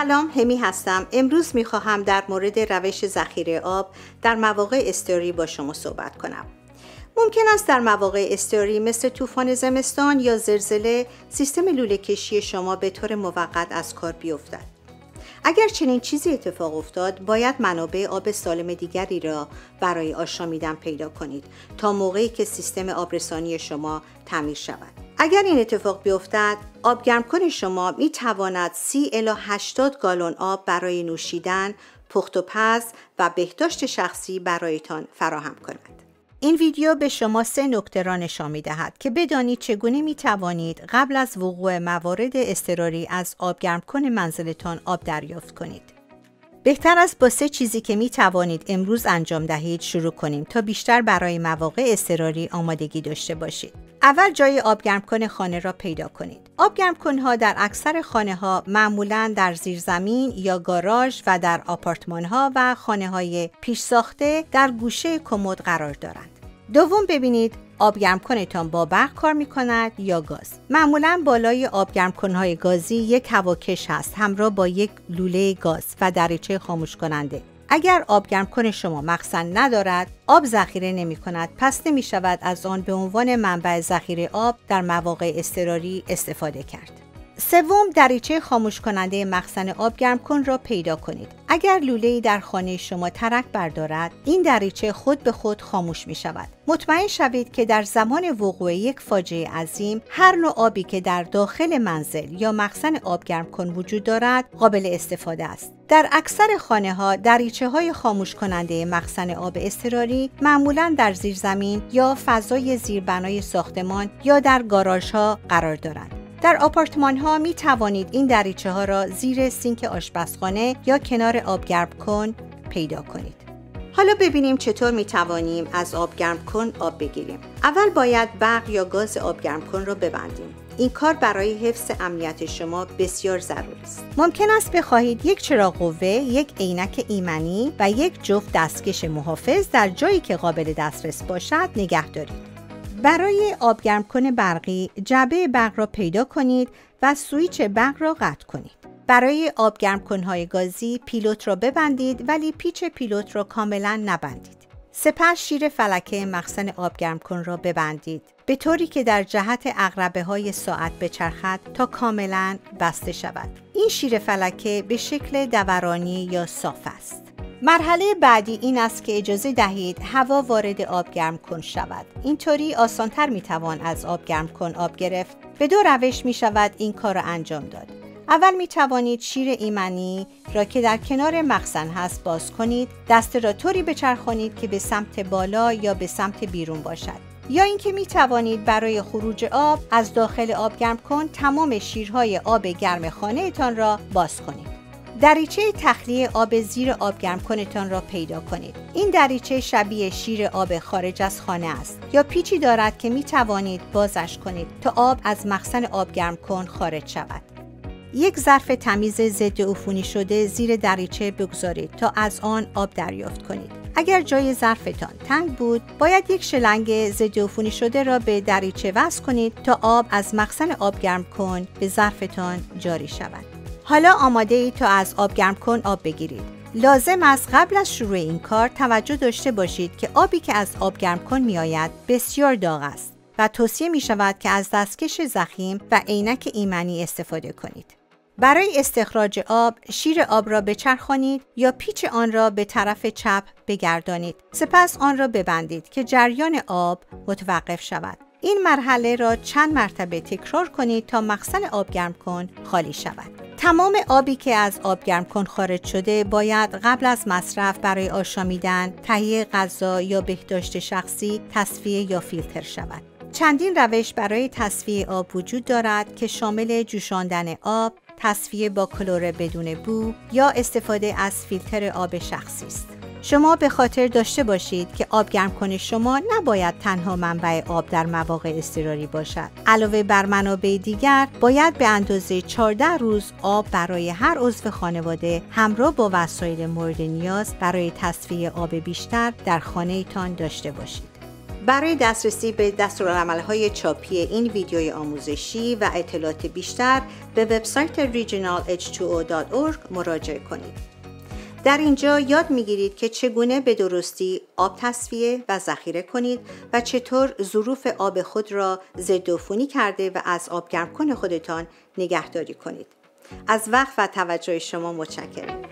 سلام، همی هستم. امروز میخواهم در مورد روش ذخیره آب در مواقع اضطراری با شما صحبت کنم. ممکن است در مواقع اضطراری مثل طوفان زمستان یا زلزله سیستم لوله کشی شما به طور موقت از کار بیفتد. اگر چنین چیزی اتفاق افتاد، باید منابع آب سالم دیگری را برای آشامیدن پیدا کنید تا موقعی که سیستم آبرسانی شما تعمیر شود. اگر این اتفاق بیفتد، آب گرمکن شما می تواند 30 الی 80 گالن آب برای نوشیدن، پخت و پز و بهداشت شخصی برایتان فراهم کند. این ویدیو به شما 3 نکته را نشان می دهد که بدانید چگونه می توانید قبل از وقوع موارد اضطراری از آب گرمکن منزلتان آب دریافت کنید. بهتر است با 3 چیزی که می توانید امروز انجام دهید شروع کنیم تا بیشتر برای مواقع اضطراری آمادگی داشته باشید. اول جای آب گرمکن خانه را پیدا کنید. آب گرمکن‌ها در اکثر خانه‌ها معمولاً در زیرزمین یا گاراژ و در آپارتمان‌ها و خانه‌های پیش ساخته در گوشه کمد قرار دارند. دوم، ببینید آب گرمکنتان با برق کار می‌کند یا گاز. معمولاً بالای آب گرمکن‌های گازی یک هواکش هست همراه با یک لوله گاز و دریچه خاموش کننده. اگر آب گرمکن شما مخزن ندارد، آب ذخیره نمی کند، پس نمی شود از آن به عنوان منبع ذخیره آب در مواقع اضطراری استفاده کرد. سوم، دریچه خاموش کننده مخزن آب گرمکن را پیدا کنید. اگر لوله‌ای در خانه شما ترک بردارد، این دریچه خود به خود خاموش می شود. مطمئن شوید که در زمان وقوع یک فاجعه عظیم، هر نوع آبی که در داخل منزل یا مخزن آب گرمکن وجود دارد، قابل استفاده است. در اکثر خانه‌ها دریچه‌های خاموش کننده مخزن آب اضطراری معمولاً در زیرزمین یا فضای زیربنای ساختمان یا در گاراژها قرار دارند. در آپارتمان ها می توانید این دریچه ها را زیر سینک آشپزخانه یا کنار آب گرمکن پیدا کنید. حالا ببینیم چطور می توانیم از آب گرمکن آب بگیریم. اول باید برق یا گاز آب گرمکن را ببندیم. این کار برای حفظ امنیت شما بسیار ضروری است. ممکن است بخواهید یک چراغ قوه، یک عینک ایمنی و یک جفت دستکش محافظ در جایی که قابل دسترس باشد نگه دارید. برای آب گرمکن برقی، جعبه برق را پیدا کنید و سوئیچ برق را قطع کنید. برای آب گرمکن‌های گازی، پیلوت را ببندید ولی پیچ پیلوت را کاملا نبندید. سپس شیر فلکه مخزن آب گرمکن را ببندید به طوری که در جهت عقربه‌های ساعت بچرخد تا کاملا بسته شود. این شیر فلکه به شکل دورانی یا صاف است. مرحله بعدی این است که اجازه دهید هوا وارد آب گرمکن شود. اینطوری آسان‌تر میتوان از آب گرمکن آب گرفت. به 2 روش می شود این کار را انجام داد. اول می توانید شیر ایمنی را که در کنار مخزن هست باز کنید، دسته را طوری بچرخانید که به سمت بالا یا به سمت بیرون باشد. یا اینکه می توانید برای خروج آب از داخل آب گرمکن تمام شیرهای آب گرم خانه تان را باز کنید. دریچه تخلیه آب زیر آب گرمکنتان را پیدا کنید. این دریچه شبیه شیر آب خارج از خانه است یا پیچی دارد که می توانید بازش کنید تا آب از مخزن آب گرمکن خارج شود. یک ظرف تمیز ضد عفونی شده زیر دریچه بگذارید تا از آن آب دریافت کنید. اگر جای ظرفتان تنگ بود، باید یک شلنگ ضد عفونی شده را به دریچه وصل کنید تا آب از مخزن آب گرمکن به ظرفتان جاری شود. حالا آماده ای تا از آب گرمکن آب بگیرید. لازم است قبل از شروع این کار توجه داشته باشید که آبی که از آب گرمکن می آید بسیار داغ است و توصیه می شود که از دستکش ضخیم و عینک ایمنی استفاده کنید. برای استخراج آب، شیر آب را بچرخانید یا پیچ آن را به طرف چپ بگردانید. سپس آن را ببندید که جریان آب متوقف شود. این مرحله را چند مرتبه تکرار کنید تا مخزن آب گرمکن خالی شود. تمام آبی که از آب گرمکن خارج شده باید قبل از مصرف برای آشامیدن، تهیه غذا یا بهداشت شخصی تصفیه یا فیلتر شود. چندین روش برای تصفیه آب وجود دارد که شامل جوشاندن آب، تصفیه با کلور بدون بو یا استفاده از فیلتر آب شخصی است. شما به خاطر داشته باشید که آب گرمکن شما نباید تنها منبع آب در مواقع اضطراری باشد. علاوه بر منابع دیگر، باید به اندازه 14 روز آب برای هر عضو خانواده همراه با وسایل مورد نیاز برای تصفیه آب بیشتر در خانه‌تان داشته باشید. برای دسترسی به دستورالعمل‌های چاپی این ویدیوی آموزشی و اطلاعات بیشتر به وبسایت regionalh2o.org مراجعه کنید. در اینجا یاد می‌گیرید که چگونه به درستی آب تصفیه و ذخیره کنید و چطور ظروف آب خود را ضدعفونی کرده و از آب گرمکن خودتان نگهداری کنید. از وقت و توجه شما متشکرم.